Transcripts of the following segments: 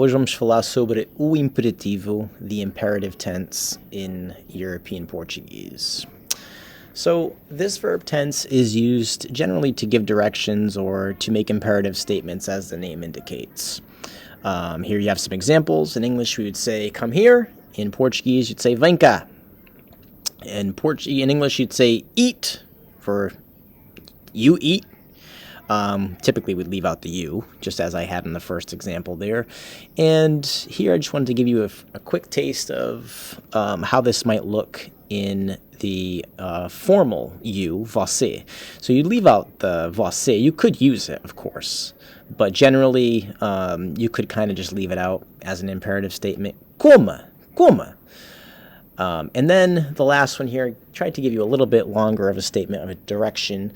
Hoje vamos falar sobre o imperativo, the imperative tense in European Portuguese. So this verb tense is used generally to give directions or to make imperative statements, as the name indicates. Here you have some examples. In English, we would say, come here. In Portuguese, you'd say, vem cá. In English, you'd say, eat, for you eat. Typically, we'd leave out the you, just as I had in the first example there. And here I just wanted to give you a quick taste of how this might look in the formal you, você. So you leave out the você. You could use it, of course, but generally you could kind of just leave it out as an imperative statement. Coma, coma. And then the last one here, I tried to give you a little bit longer of a statement of a direction.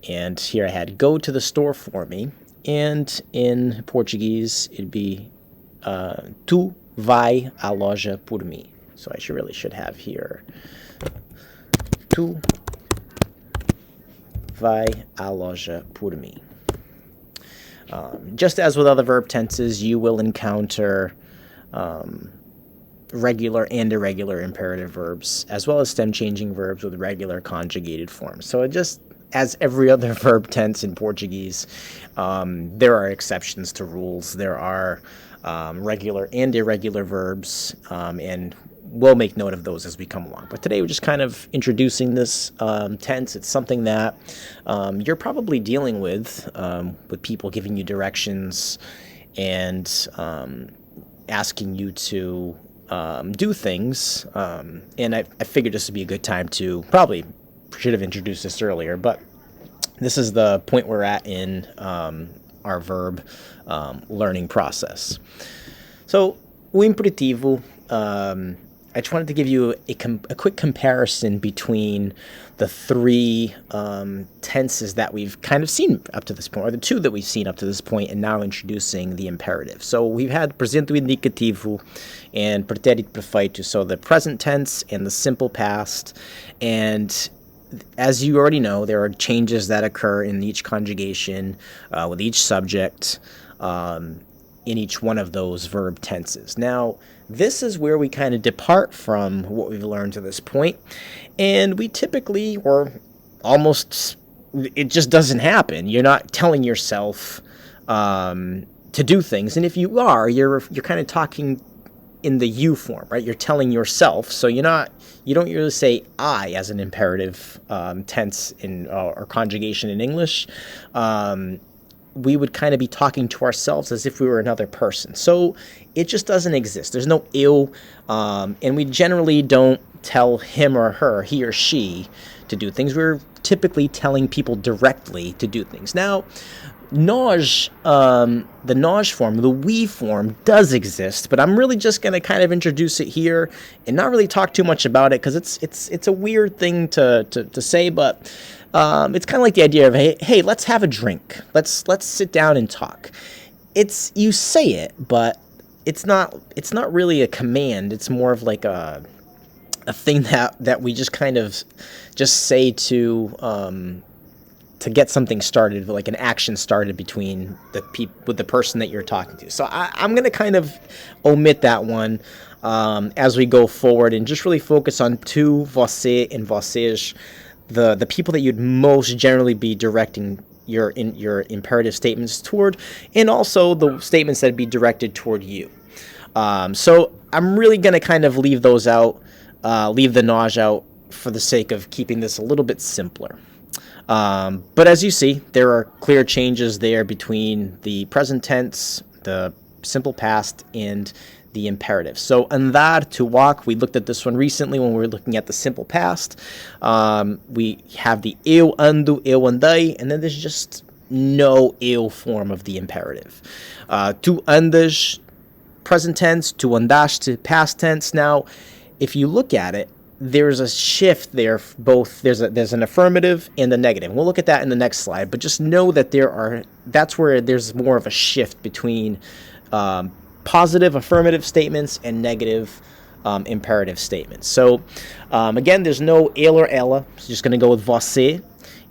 And here I had, go to the store for me. And in Portuguese, it'd be, tu vai à loja por mim. So I really should have here, tu vai à loja por mim. Just as with other verb tenses, you will encounter regular and irregular imperative verbs, as well as stem-changing verbs with regular conjugated forms. So it just, as every other verb tense in Portuguese, there are exceptions to rules. There are regular and irregular verbs, and we'll make note of those as we come along. But today we're just kind of introducing this tense. It's something that you're probably dealing with people giving you directions and asking you to do things. And I figured this would be a good time to probably should have introduced this earlier, but this is the point we're at in our verb learning process. So, o imperativo, I just wanted to give you a quick comparison between the three tenses that we've kind of seen up to this point, or the two that we've seen up to this point, and now introducing the imperative. So we've had presente indicativo and pretérito perfeito, so the present tense and the simple past. And as you already know, there are changes that occur in each conjugation with each subject in each one of those verb tenses. Now, this is where we kind of depart from what we've learned to this point, and we typically, or almost, it just doesn't happen. You're not telling yourself to do things, and if you are, you're kind of talking in the you form, right? You're telling yourself, so you don't really say I as an imperative tense in or conjugation in English. We would kind of be talking to ourselves as if we were another person. So it just doesn't exist. There's no eu, and we generally don't tell him or her, he or she, to do things. We're typically telling people directly to do things. Now, nós, the nós form, the we form, does exist, but I'm really just going to kind of introduce it here and not really talk too much about it because it's a weird thing to say, but it's kind of like the idea of, hey, let's have a drink. Let's sit down and talk. You say it, but it's not really a command. It's more of like a thing that we just kind of just say to get something started, like an action started between with the person that you're talking to. So I'm going to kind of omit that one as we go forward and just really focus on tu, você, and vocês, the people that you'd most generally be directing your imperative statements toward, and also the statements that'd be directed toward you. So I'm really going to kind of leave those out, leave the nós out for the sake of keeping this a little bit simpler. But as you see, there are clear changes there between the present tense, the simple past, and the imperative. So andar, to walk, we looked at this one recently when we were looking at the simple past. We have the eu ando, eu andei, and then there's just no eu form of the imperative. Tu andas, present tense, tu andaste, past tense. Now, if you look at it, there's a shift there. Both there's an affirmative and a negative. We'll look at that in the next slide, but just know that that's where there's more of a shift between positive affirmative statements and negative imperative statements. So again, there's no ele or ela. It's just going to go with você.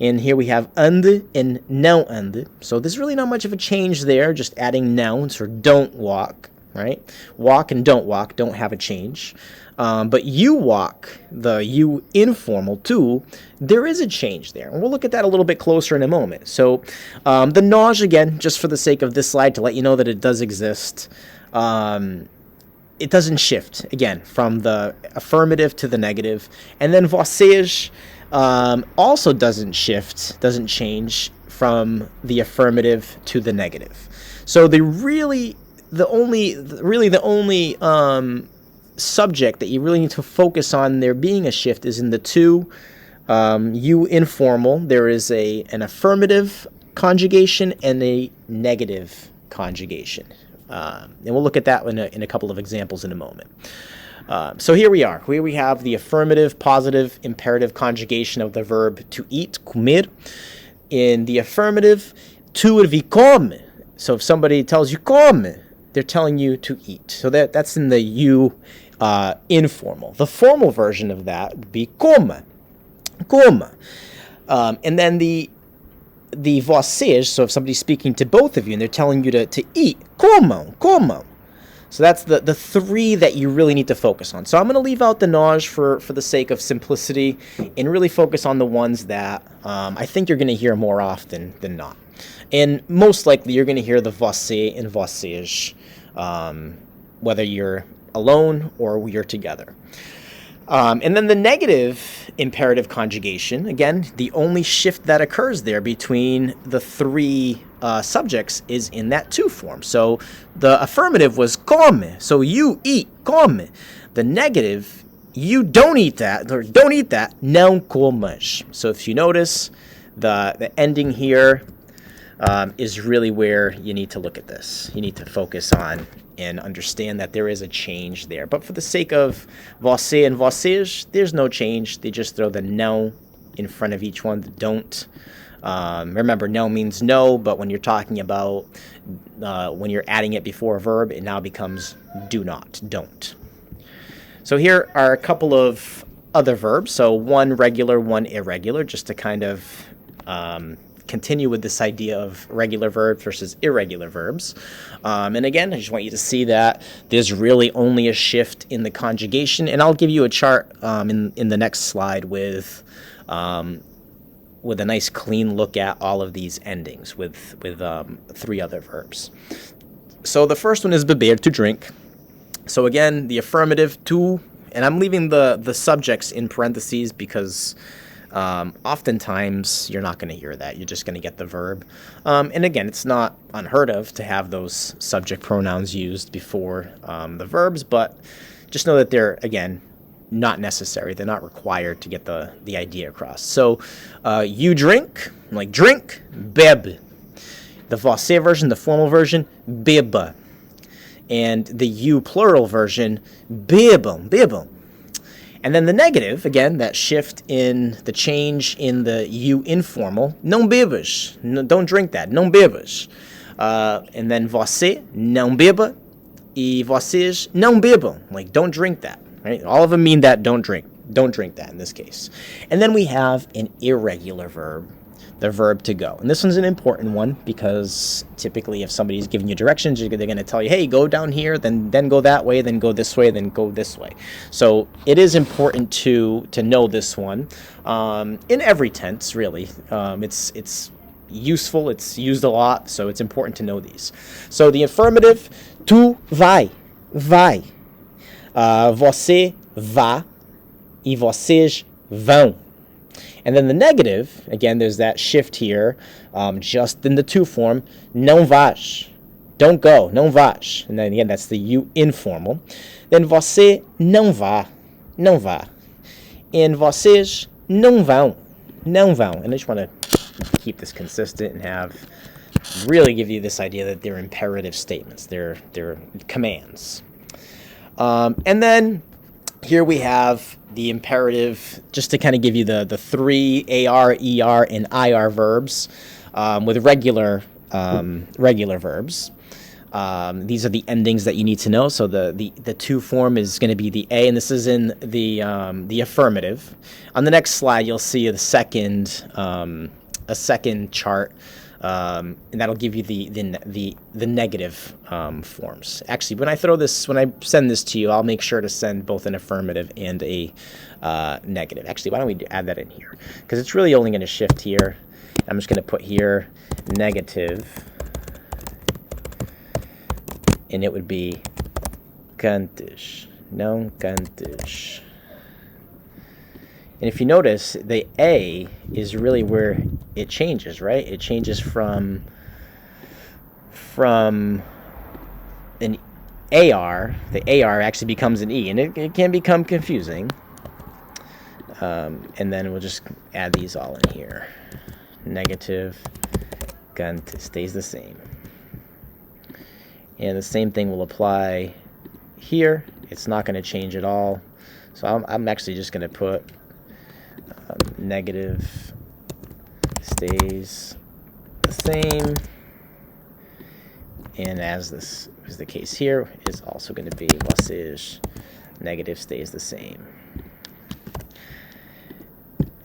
And here we have ande and não ande. So there's really not much of a change there, just adding nouns or don't walk, right? Walk and don't have a change. But you walk, the you informal too, there is a change there. And we'll look at that a little bit closer in a moment. So the nós, again, just for the sake of this slide to let you know that it does exist, it doesn't shift, again, from the affirmative to the negative. And then vocês also doesn't shift, doesn't change from the affirmative to the negative. So the only subject that you really need to focus on there being a shift is in the two. You informal, there is an affirmative conjugation and a negative conjugation. And we'll look at that in a couple of examples in a moment. So here we are. Here we have the affirmative, positive, imperative conjugation of the verb to eat, comer. In the affirmative, tu vi come. So if somebody tells you come, they're telling you to eat. So that's in the you informal. The formal version of that would be come. And then the vocês, so if somebody's speaking to both of you and they're telling you to eat, como. So that's the three that you really need to focus on. So I'm going to leave out the nós for the sake of simplicity and really focus on the ones that I think you're going to hear more often than not. And most likely you're going to hear the você and vocês, whether you're alone or you're together. And then the negative imperative conjugation, again, the only shift that occurs there between the three subjects is in that to form. So the affirmative was come, so you eat, come. The negative, you don't eat that, or don't eat that, não comas. So if you notice, the ending here is really where you need to look at this. You need to focus on and understand that there is a change there. But for the sake of você and vocês, there's no change. They just throw the não in front of each one, the don't. Remember, no means no, but when you're talking about, when you're adding it before a verb, it now becomes do not, don't. So here are a couple of other verbs. So one regular, one irregular, just to kind of continue with this idea of regular verbs versus irregular verbs. And again, I just want you to see that there's really only a shift in the conjugation. And I'll give you a chart in the next slide with a nice clean look at all of these endings with three other verbs. So the first one is beber, to drink. So again, the affirmative, tu, and I'm leaving the subjects in parentheses because oftentimes you're not going to hear that. You're just going to get the verb. And again, it's not unheard of to have those subject pronouns used before the verbs, but just know that they're, again, not necessary. They're not required to get the idea across. So you drink, like drink, bebe. The você version, the formal version, beba. And the you plural version, bebam. And then the negative, again, that shift in the change in the you informal, não bebas. No, don't drink that, não bebas. And then você, não beba. E vocês, não bebam. Like, don't drink that. Right? All of them mean that don't drink that in this case. And then we have an irregular verb, the verb to go. And this one's an important one because typically if somebody's giving you directions, they're going to tell you, hey, go down here, then go that way, then go this way, then go this way. So it is important to know this one in every tense, really. It's useful, it's used a lot, so it's important to know these. So the affirmative, tu vai. Você vá e vocês vão. And then the negative, again, there's that shift here, just in the to form, não vás. Don't go, não vás. And then again, that's the you informal. Then você não vá. And vocês não vão. And I just want to keep this consistent and really give you this idea that they're imperative statements. They're commands. And then here we have the imperative, just to kind of give you the three AR, ER, and IR verbs with regular verbs. These are the endings that you need to know. So the to form is going to be the A, and this is in the affirmative. On the next slide, you'll see a second chart, and that'll give you the negative forms. Actually, when I send this to you, I'll make sure to send both an affirmative and a negative. Actually, why don't we add that in here? Because it's really only going to shift here. I'm just going to put here negative, and it would be cantas, não cantas. And if you notice, the A is really where it changes, right? It changes from an AR. The AR actually becomes an E, and it can become confusing. And then we'll just add these all in here. Negative, cant stays the same. And the same thing will apply here. It's not going to change at all. So I'm actually just going to put negative stays the same. And as this is the case here, is also going to be vocês. Negative stays the same.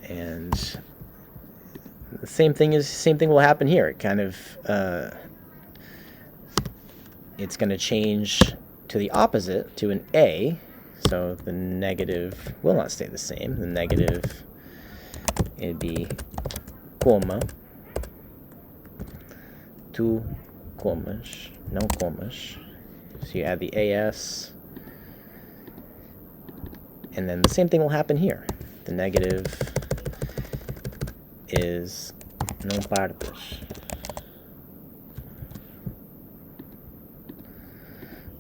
And the same thing will happen here. It kind of it's going to change to the opposite, to an A. So the negative will not stay the same. The negative, it'd be coma. Tu comas, não comas. So you add the AS. And then the same thing will happen here. The negative is não partas.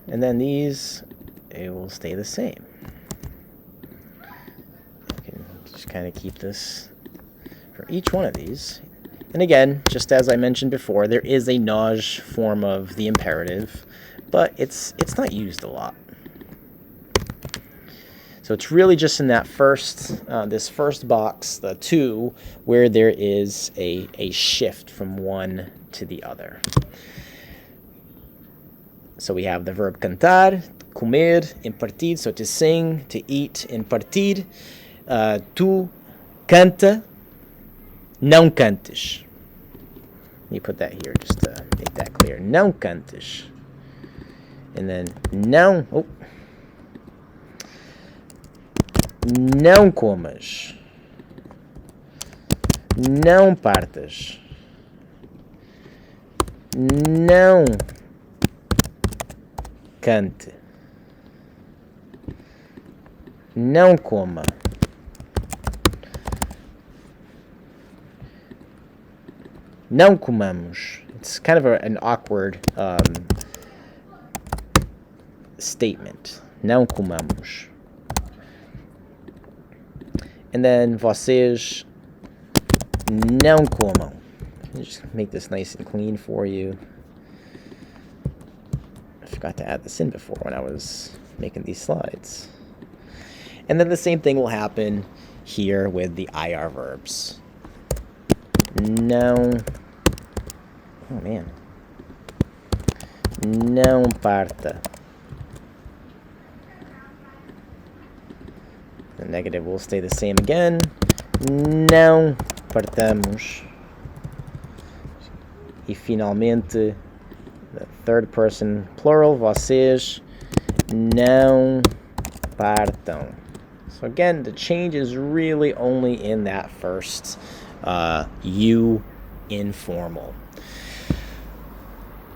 And then these, it will stay the same. You can just kind of keep this for each one of these. And again, just as I mentioned before, there is a naj form of the imperative, but it's not used a lot. So it's really just in that this first box, the two, where there is a shift from one to the other. So we have the verb cantar, comer, impartir, so to sing, to eat, impartir. Tu canta, não cantes. Let me put that here just to make that clear. Não cantes. And then não, não comas. Não partas. Não cante. Não coma. Não comamos. It's kind of an awkward statement. Não comamos. And then vocês não comam. Let me just make this nice and clean for you. I forgot to add this in before when I was making these slides. And then the same thing will happen here with the IR verbs. Não. Oh man. Não parta. The negative will stay the same again. Não partamos. E finalmente, the third person plural, vocês não partam. So again, the change is really only in that first you informal.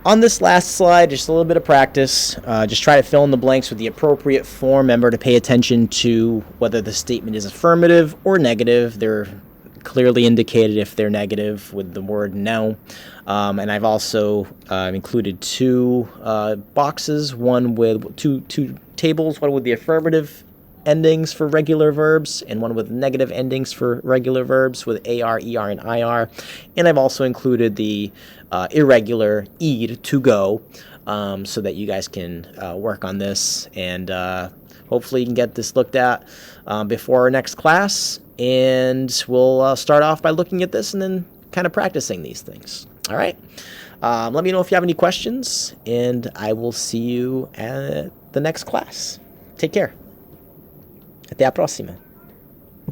On this last slide, just a little bit of practice. Just try to fill in the blanks with the appropriate form. Remember to pay attention to whether the statement is affirmative or negative. They're clearly indicated if they're negative with the word não. And I've also included two boxes, one with two tables, one with the affirmative endings for regular verbs and one with negative endings for regular verbs with AR, ER, and IR. And I've also included the irregular ir, to go, so that you guys can work on this, and hopefully you can get this looked at before our next class. And we'll start off by looking at this and then kind of practicing these things. All right. Let me know if you have any questions, and I will see you at the next class. Take care. Até a próxima.